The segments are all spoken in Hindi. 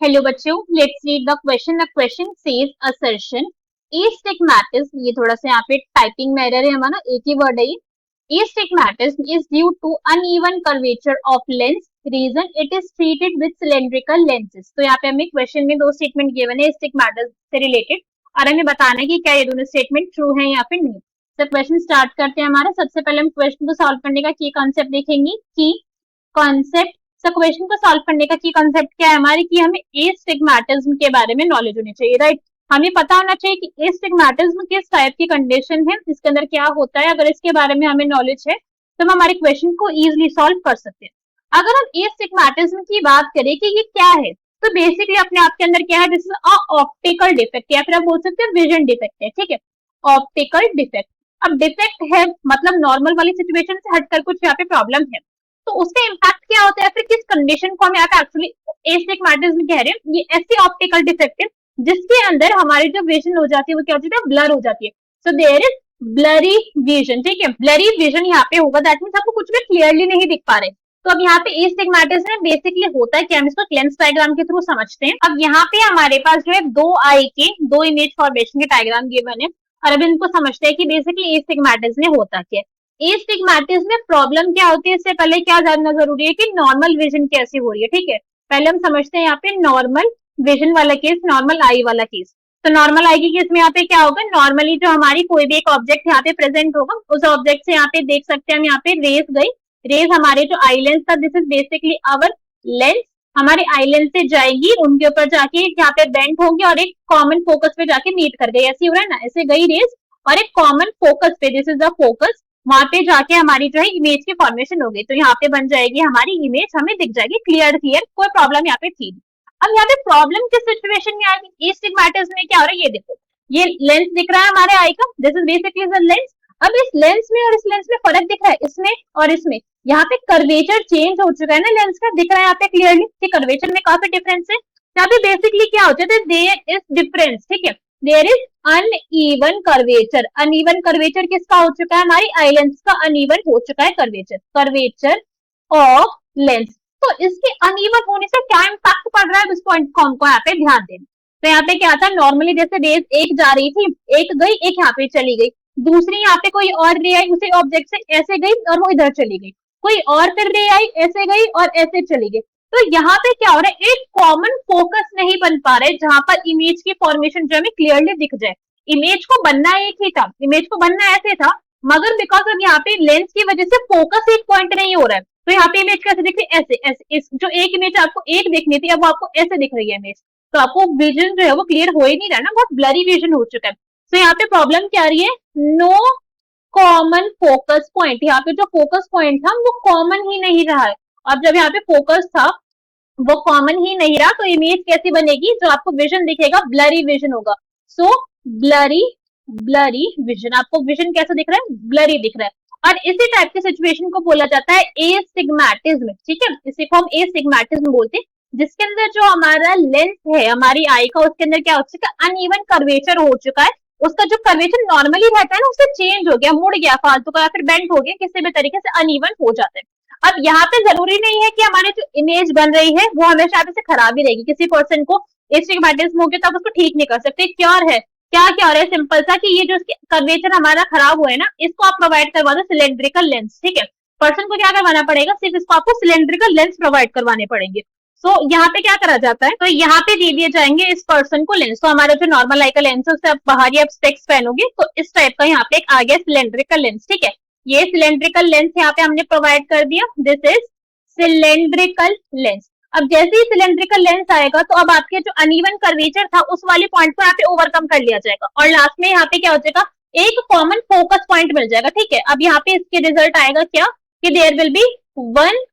हेलो बच्चों, let's read the question. The question says assertion astigmatism, ये थोड़ा सा यहाँ पे टाइपिंग में एरर है हमारा, एक ही वर्ड है ये। Astigmatism is due to uneven curvature of lens, reason it is treated with cylindrical lenses. तो यहाँ पे हमें क्वेश्चन में दो स्टेटमेंट गिवन है एस्टिग्मेटिस से रिलेटेड, और हमें बताना है कि क्या ये दोनों स्टेटमेंट ट्रू है या फिर नहीं। तो क्वेश्चन स्टार्ट करते हैं हमारा। सबसे पहले हम क्वेश्चन को सॉल्व करने का की कॉन्सेप्ट देखेंगे। की कॉन्सेप्ट, तो क्वेश्चन को सॉल्व करने का की कॉन्सेप्ट क्या है हमारे, कि हमें एस्टिग्मेटिज्म के बारे में नॉलेज होनी चाहिए, राइट। हमें पता होना चाहिए कि एस्टिग्मेटिज्म किस टाइप की कंडीशन है, इसके अंदर क्या होता है। अगर इसके बारे में हमें नॉलेज है तो हम हमारे क्वेश्चन को इजिली सॉल्व कर सकते हैं। अगर हम एस्टिग्मेटिज्म की बात करें कि ये क्या है, तो बेसिकली अपने आप के अंदर क्या है, this is a optical defect, या फिर आप बोल सकते हैं विजन डिफेक्ट है, ठीक है। ऑप्टिकल डिफेक्ट, अब डिफेक्ट है मतलब नॉर्मल वाली सिचुएशन से हटकर कुछ यहाँ पे प्रॉब्लम है, तो उसका इम्पैक्ट क्या होता है, फिर किस कंडीशन को हम यहाँ पे एक्चुअली एस्टिग्मेटिज्म कह रहे हैं। ये ऐसी ऑप्टिकल डिफेक्ट है जिसके अंदर हमारी जो विजन हो जाती है वो क्या हो जाती है, ब्लर हो जाती है। So there is blurry vision, ठीक है। ब्लरी विजन यहाँ पे होगा, दैट मींस आपको कुछ भी क्लियरली नहीं दिख पा रहे। तो अब यहाँ पे एस्टिग्मेटिज्म में बेसिकली होता है क्या, हम इसको लेंस डायग्राम के थ्रू समझते हैं। अब यहाँ पे हमारे पास जो है दो आई के दो इमेज फॉर्मेशन के डायग्राम गिवन है, और अब इनको समझते हैं कि बेसिकली एस्टिग्मेटिज्म में होता क्या है। एस्टिग्मेटिज्म में प्रॉब्लम क्या होती है, इससे पहले क्या जानना जरूरी है कि नॉर्मल विजन कैसी हो रही है, ठीक है। पहले हम समझते हैं यहाँ पे नॉर्मल विजन वाला केस, नॉर्मल आई वाला केस। तो नॉर्मल आई के केस में यहाँ पे क्या होगा, नॉर्मली जो हमारी कोई भी एक ऑब्जेक्ट यहाँ पे प्रेजेंट होगा, उस ऑब्जेक्ट से यहाँ पे देख सकते हैं हम, यहाँ पे रेस गई, रेस हमारे जो आई लेंस था, this is basically our lens, हमारे आई लेंस से जाएगी, उनके ऊपर जाके यहाँ पे बेंड होगी और एक कॉमन फोकस पे जाके मीट कर गई, ऐसे हो रहा है ना, ऐसे गई रेस और एक कॉमन फोकस पे, दिस इज द फोकस, वहां पे जाके हमारी जो है इमेज की फॉर्मेशन हो गई। तो यहाँ पे बन जाएगी हमारी इमेज, हमें दिख जाएगी क्लियर क्लियर, कोई प्रॉब्लम यहाँ पे थी। अब यहाँ पे प्रॉब्लम किस सिचुएशन में आएगी, एस्टिग्मेटिज्म में क्या हो रहा है, ये देखो, ये लेंस दिख रहा है हमारे आई का, this is basically the lens. अब इस लेंस में और इस लेंस में फर्क दिख रहा है, इसमें और इसमें, यहाँ पे कर्वेचर चेंज हो चुका है ना लेंस का, दिख रहा है यहाँ पे क्लियरली कि कर्वेचर में काफी डिफरेंस है। यहाँ पे बेसिकली क्या हो जाता है, देयर इज डिफरेंस, ठीक है, there is uneven curvature. Uneven curvature किसका हो चुका है, हमारी आई लेंस का अनइवन हो चुका है कर्वेचर, कर्वेचर ऑफ लेंस। तो इसके अनइवन होने से क्या इम्पैक्ट पड़ रहा है, इस पॉइंट को हमको यहाँ पे ध्यान देना। तो यहाँ पे क्या था, नॉर्मली जैसे रेज एक जा रही थी, एक गई, एक यहाँ पे चली गई, दूसरी यहाँ पे कोई और रे आई उसी ऑब्जेक्ट से ऐसे गई और वो इधर चली गई, कोई और फिर रे आई ऐसे गई और ऐसे चली गई। तो यहाँ पे क्या हो रहा है, एक कॉमन फोकस नहीं बन पा रहा है जहां पर इमेज की फॉर्मेशन जो हमें क्लियरली दिख जाए। इमेज को बनना एक ही था, इमेज को बनना ऐसे था, मगर बिकॉज अब यहाँ पे लेंस की वजह से फोकस एक पॉइंट नहीं हो रहा है, तो यहाँ पे इमेज कैसे दिख रही है, ऐसे ऐसे, इस जो एक इमेज आपको एक देखनी थी अब आपको ऐसे दिख रही है इमेज, तो आपको विजन जो है वो क्लियर हो ही नहीं रहा ना, बहुत ब्लरी विजन हो चुका है। तो यहाँ पे प्रॉब्लम क्या आ रही है, नो कॉमन फोकस पॉइंट, यहाँ पे जो फोकस पॉइंट था वो कॉमन ही नहीं रहा है। अब जब यहाँ पे फोकस था वो कॉमन ही नहीं रहा, तो इमेज कैसी बनेगी, जो आपको विजन दिखेगा ब्लरी विजन होगा। सो ब्लरी ब्लरी विजन, आपको विजन कैसा दिख रहा है, ब्लरी दिख रहा है। और इसी टाइप की सिचुएशन को बोला जाता है एस्टिग्मेटिज्म, ठीक है, इसी को हम एस्टिग्मेटिज्म बोलते हैं, जिसके अंदर जो हमारा लेंस है हमारी आई का, उसके अंदर क्या हो चुका है, अनइवन कर्वेचर हो चुका है, उसका जो कर्वेचर नॉर्मली रहता है ना उससे चेंज हो गया, मुड़ गया फालतू का, या फिर बेंड हो गया, किसी भी तरीके से अनइवन हो जाता है। अब यहाँ पे जरूरी नहीं है कि हमारी जो इमेज बन रही है वो हमेशा से खराब ही रहेगी, किसी पर्सन को एस्टिग्मेटिज्म हो गया तो आप उसको ठीक नहीं कर सकते। क्योर है, क्या क्योर है, सिंपल सा, कि ये जो कर्वेचर हमारा खराब हुआ है ना, इसको आप प्रोवाइड करवा दो सिलेंड्रिकल लेंस, ठीक है। पर्सन को क्या करवाना पड़ेगा, सिर्फ इसको आपको सिलेंड्रिकल लेंस प्रोवाइड करवाने पड़ेंगे। सो यहाँ पे क्या करा जाता है, तो यहाँ पे दे दिए जाएंगे इस पर्सन को लेंस, तो हमारा जो नॉर्मल आई का लेंस है उससे आप बाहर ही आप स्पेक्स पहनोगे, तो इस टाइप का यहाँ पे एक आ गया सिलेंड्रिकल लेंस, ठीक है। ये सिलेंड्रिकल लेंस यहाँ पे हमने प्रोवाइड कर दिया, दिस इज सिलेंड्रिकल लेंस। अब जैसे ही सिलेंड्रिकल लेंस आएगा तो अब आपके जो अनइवन कर्वेचर था उस वाले पॉइंट को यहाँ पे ओवरकम कर लिया जाएगा, और लास्ट में यहाँ पे क्या हो जाएगा, एक कॉमन फोकस पॉइंट मिल जाएगा, ठीक है। अब यहाँ पे इसके रिजल्ट आएगा क्या, कि there will be one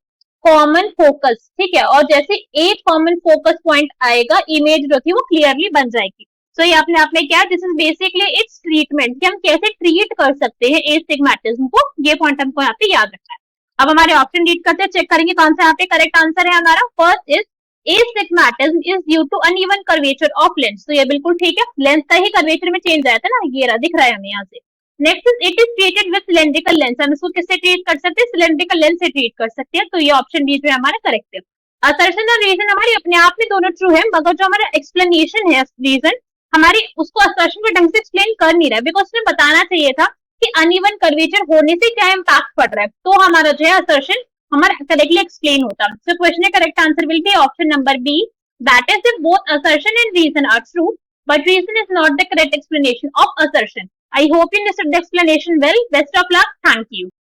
common focus, ठीक है, और जैसे एक कॉमन फोकस पॉइंट आएगा, इमेज जो थी वो क्लियरली बन जाएगी। तो ये अपने आप में क्या, this is basically it's treatment, कि हम कैसे ट्रीट कर सकते हैं एस्टिग्मेटिज्म को, ये पॉइंट हमको यहाँ पे याद रखना है। अब हमारे ऑप्शन रीड करते हैं, चेक करेंगे कौन सा यहाँ पे करेक्ट आंसर है हमारा। First is astigmatism is due to uneven curvature of lens, तो ये बिल्कुल ठीक है, लेंस का ही कर्वेचर में चेंज आया था ना, ये रहा, दिख रहा है हमें यहाँ से। Next is it is treated with cylindrical lens, हम इसको किससे ट्रीट कर सकते हैं, सिलेंड्रिकल लेंस से ट्रीट कर सकते हैं, तो ये ऑप्शन डी जो है हमारा करेक्ट है। असर्शन और रीजन हमारी अपने आप में दोनों ट्रू है, मगर जो हमारा एक्सप्लेनेशन है रीजन हमारी उसको असर्शन को ढंग से एक्सप्लेन कर नहीं रहा है, बिकॉज उसने बताना चाहिए था कि अनइवन कर्वेचर होने से क्या इम्पैक्ट पड़ रहा है, तो हमारा जो है असर्शन हमारा करेक्टली एक्सप्लेन होता। सो क्वेश्चन का correct answer will be option number B, that is if both assertion and reason are true, but reason is not the correct explanation of assertion. I hope you understood the explanation well. Best of luck. Thank you.